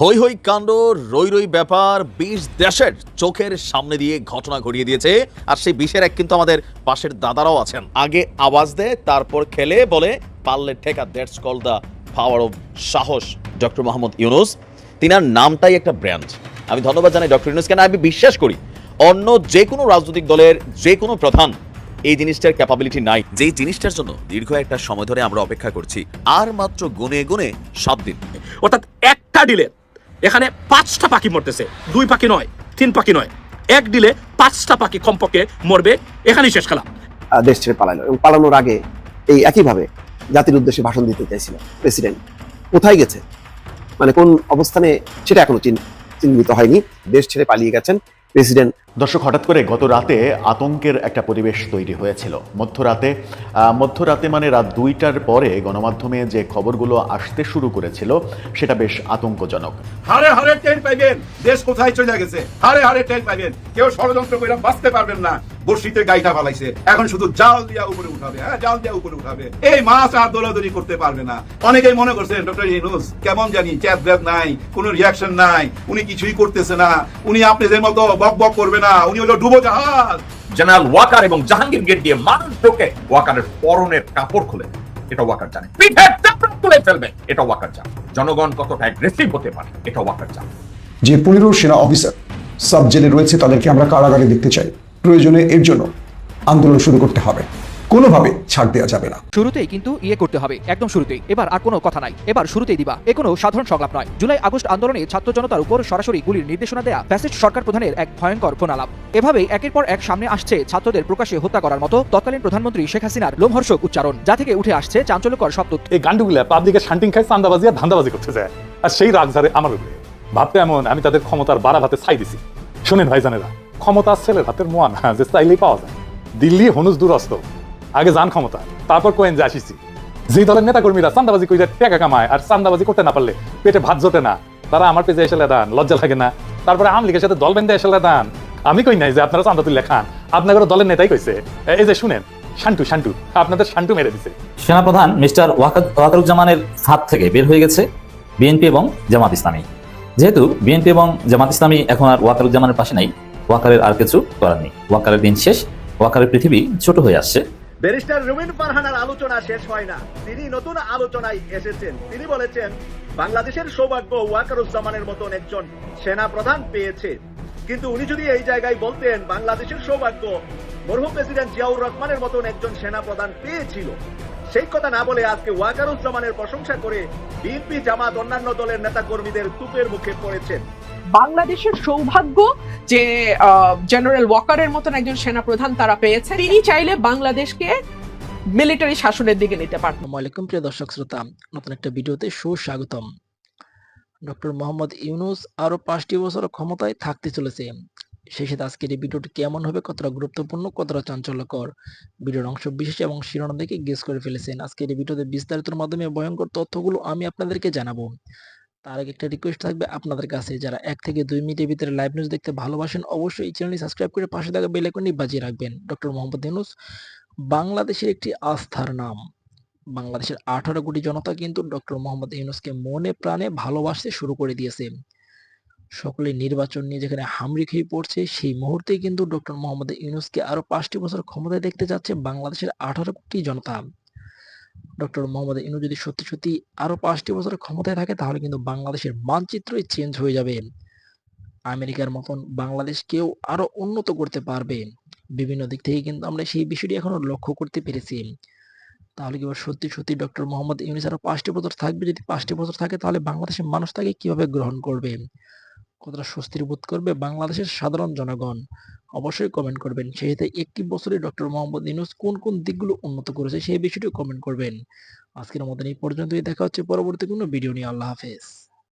হই হই কাণ্ড, রই রই ব্যাপার ২০ দেশের চোখের সামনে দিয়ে ঘটনা ঘটিয়ে দিয়েছে। আর সেই ২০-এর এক কিন্তু আমাদের পাশের দাদারাও আছেন। আগে আওয়াজ দেয়, তারপর খেলে বলে পারলে ঠেকা। That's call the power of সাহস। ডক্টর মোহাম্মদ ইউনূস, তিনার নামটাই একটা ব্র্যান্ড। আমি ধন্যবাদ জানাই ডক্টর ইউনূসকে। না, আমি বিশ্বাস করি অন্য যে কোনো রাজনৈতিক দলের যে কোনো প্রধান এই জিনিসটার ক্যাপাবিলিটি নাই, যেই জিনিসটার জন্য দীর্ঘ একটা সময় ধরে আমরা অপেক্ষা করছি। আর মাত্র গুনে গুনে 7 দিন, অর্থাৎ একটা ডিলে এখানে 5টা পাখি মরতেছে, 2 পাখি নয়, 3 পাখি নয়, এক ডিলে 5টা পাখি কমপক্ষে মরবে। এখানেই শেষ খেলা। দেশ ছেড়ে পালালো এবং পালানোর আগে এই একইভাবে জাতির উদ্দেশ্যে ভাষণ দিতে চাইছিল প্রেসিডেন্ট। কোথায় গেছে, মানে কোন অবস্থানে, সেটা এখনো চিহ্নিত হয়নি। দেশ ছেড়ে পালিয়ে গেছেন প্রেসিডেন্ট। দর্শক, হঠাৎ করে গত রাতে আতঙ্কের একটা পরিবেশ তৈরি হয়েছিল। মধ্যরাতে মানে রাত 2টার পরে গণমাধ্যমে যে খবরগুলো আসতে শুরু করেছিল সেটা বেশ আতঙ্কজনক। হারে হারে টের পাইবেন দেশ কোথায় চলে গেছে, হারে হারে টের পাইবেন। কেউ ষড়যন্ত্র করে বাঁচতে পারবেন না। বর্ষিতে গাইটা ফালাইছে, এখন শুধু জাল দিয়া উপরে উঠাবে। হ্যাঁ, জাল দিয়া উপরে উঠাবে। এই মাছ আর দৌড়াদৌড়ি করতে পারবে না। অনেকেই মনে করছেন ডক্টর ইউনূস কেমন জানি চ্যাট ব্যাট নাই, কোনো রিয়াকশন নাই, উনি কিছুই করতেছে না, উনি আপনাদের মতো বক বক করবে না, উনি হলো ডুবো জাহাজ। জেনারেল ওয়াকার এবং জাহাঙ্গীর গেট দিয়ে মানুষ ঢোকে, ওয়াকারের পরনের কাপড় খুলে এটা ওয়াকার জানে। পিঠের চাপড়া তুলে ফেলবে, এটা ওয়াকার জানে। জনগণ কতটা অ্যাগ্রেসিভ হতে পারে, এটা ওয়াকার জানে। যে 15 সেনা অফিসার সাব জেলে রয়েছে তাদেরকে আমরা কারাগারে দেখতে চাই। প্রয়োজনে এর জন্য আন্দোলন শুরু করতে হবে, কোনোভাবে ছাড় দেওয়া যাবে না। শুরুতেই কিন্তু করতে হবে, একদম শুরুতেই। এবার আর কোনো কথা নাই, এবার শুরুতেই দিবা। এ কোনো সাধারণ সংলাপ নয়। জুলাই আগস্ট আন্দোলনে ছাত্র জনতার উপর সরাসরি গুলির নির্দেশনা দেয়া ফ্যাসিস্ট সরকার প্রধানের এক ভয়ঙ্কর ফোন আলাপ। এভাবেই একের পর এক সামনে আসছে ছাত্রদের প্রকাশ্যে হত্যা করার মতো তৎকালীন প্রধানমন্ত্রী শেখ হাসিনার লোমহর্ষক উচ্চারণ, যা থেকে উঠে আসছে চাঞ্চল্যকর সব তথ্য। এই গান্ডুগুলা পাবলিকের শান্তিং খায়, চান্দাবাজি আর ধান্দাবাজি করতে যায়, আর সেই রাগ ঝাড়ে আমার উপরে। ভাবতে এমন আমি তাদের ক্ষমতার বাড়া ভাতে ছাই দিছি। শোনেন ভাইজানেরা, ক্ষমতা ছেলের হাতের মোয়া না যে চাইলেই পাওয়া যায়। দিল্লি হনুজ দুরস্ত, আগে যান ক্ষমতা, তারপর কোয়েন যে আসিছি। যে দলের নেতা কর্মীরা চান্দাবাজি করে টাকা কামায় আর চান্দাবাজি করতে না পারলে পেটে ভাত জোটে না, তারা আমার পেজে এসে লেদান, লজ্জা লাগে না? তারপরে আওয়ামী লীগের সাথে দল বেঁধে এসে লেদান। আমি কই নাই যে আপনারা চান্দা তুলে খান, আপনাদের দলের নেতাই কইছে। এই যে শুনেন, শান্টু আপনাদের শান্টু মেরে দিছে। সেনাপ্রধান মিস্টার ওয়াকারুজ্জামানের হাত থেকে বের হয়ে গেছে বিএনপি এবং জামাত ইসলামী। যেহেতু বিএনপি এবং জামাত ইসলামী এখন আর ওয়াকারুজ্জামানের পাশে নাই, ওয়াকারের আর কিছু করার নেই। ওয়াকারের দিন শেষ, ওয়াকারের পৃথিবী ছোট হয়ে আসছে। ব্যারিস্টার রুমিন ফারহানার আলোচনা শেষ হয় না, তিনি নতুন আলোচনায় এসেছেন। তিনি বলেছেন বাংলাদেশের সৌভাগ্য ওয়াকারুজ্জামানের মতন একজন সেনা প্রধান পেয়েছে। কিন্তু উনি যদি এই জায়গায় বলতেন বাংলাদেশের সৌভাগ্য মরহুম প্রেসিডেন্ট জিয়াউর রহমানের মতন একজন সেনা প্রধান পেয়েছিল, সেই কথা না বলে আজকে ওয়াকারুজ্জামানের প্রশংসা করে বিএনপি, জামাত, অন্যান্য দলের নেতা কর্মীদের তুপের মুখে পড়েছেন। বাংলাদেশের সৌভাগ্য যে জেনারেল ওয়াকারের মতন একজন সেনাপ্রধান তারা পেয়েছে। তিনি চাইলে বাংলাদেশকে মিলিটারি শাসনের দিকে নিতে পারতেন। আসসালামু আলাইকুম প্রিয় দর্শক শ্রোতা, নতুন একটা ভিডিওতে সুস্বাগতম। ডক্টর মোহাম্মদ ইউনূস আরো 5টি বছর ক্ষমতায় থাকতে চলেছে। সেই সাথে আজকের এই ভিডিওটি কেমন হবে, কতটা গুরুত্বপূর্ণ, কতটা চাঞ্চল্যকর, ভিডিওর অংশ বিশেষ এবং শিরোনাম দেখে গেস করে ফেলেছেন। আজকের এই ভিডিওতে বিস্তারিতর মাধ্যমে ভয়ঙ্কর তথ্যগুলো আমি আপনাদেরকে জানাবো। তার আগে একটা রিকোয়েস্ট থাকবে আপনাদের কাছে, যারা 1 থেকে 2 মিনিটের ভিতরে লাইভ নিউজ দেখতে ভালোবাসেন অবশ্যই এই চ্যানেলটি সাবস্ক্রাইব করে পাশে থাকা বেল আইকনটি বাজিয়ে রাখবেন। ডক্টর মোহাম্মদ ইউনূস বাংলাদেশের একটি আস্থার নাম। বাংলাদেশের 18 কোটি জনতা কিন্তু ডক্টর মোহাম্মদ ইউনূসকে মনে প্রাণে ভালোবাসতে শুরু করে দিয়েছে। সকলে নির্বাচন নিয়ে যেখানে হামরি খেয়ে পড়ছে, সেই মুহূর্তেই কিন্তু ডক্টর মোহাম্মদ ইউনূসকে আরো 5টি বছর ক্ষমতায় দেখতে যাচ্ছে বাংলাদেশের 18 কোটি জনতা। ডক্টর মোহাম্মদ ইউনূস যদি সত্যি সত্যি আরো 5টি বছর ক্ষমতায় থাকে তাহলে কিন্তু বাংলাদেশের মানচিত্রই চেঞ্জ হয়ে যাবে। আমেরিকার মতন বাংলাদেশকেও আরো উন্নত করতে পারবে। বিভিন্ন দিক থেকে কিন্তু আমরা সেই বিষয়টি এখনো লক্ষ্য করতে পেরেছি। তাহলে কি সত্যি সত্যি ডক্টর মোহাম্মদ ইউনূস আরো 5টি বছর থাকবে? যদি 5টি বছর থাকে তাহলে বাংলাদেশের মানুষ তাকে কিভাবে গ্রহণ করবে, কতটা স্বস্তির বোধ করবে বাংলাদেশের সাধারণ জনগণ? অবশ্যই কমেন্ট করবেন। সেই সাথে 1টি বছরে ডক্টর মোহাম্মদ ইউনূস কোন কোন দিকগুলো উন্নত করেছে সেই বিষয়টিও কমেন্ট করবেন। আজকের মতন এই পর্যন্তই, দেখা হচ্ছে পরবর্তী কোনো ভিডিও নিয়ে। আল্লাহ হাফেজ।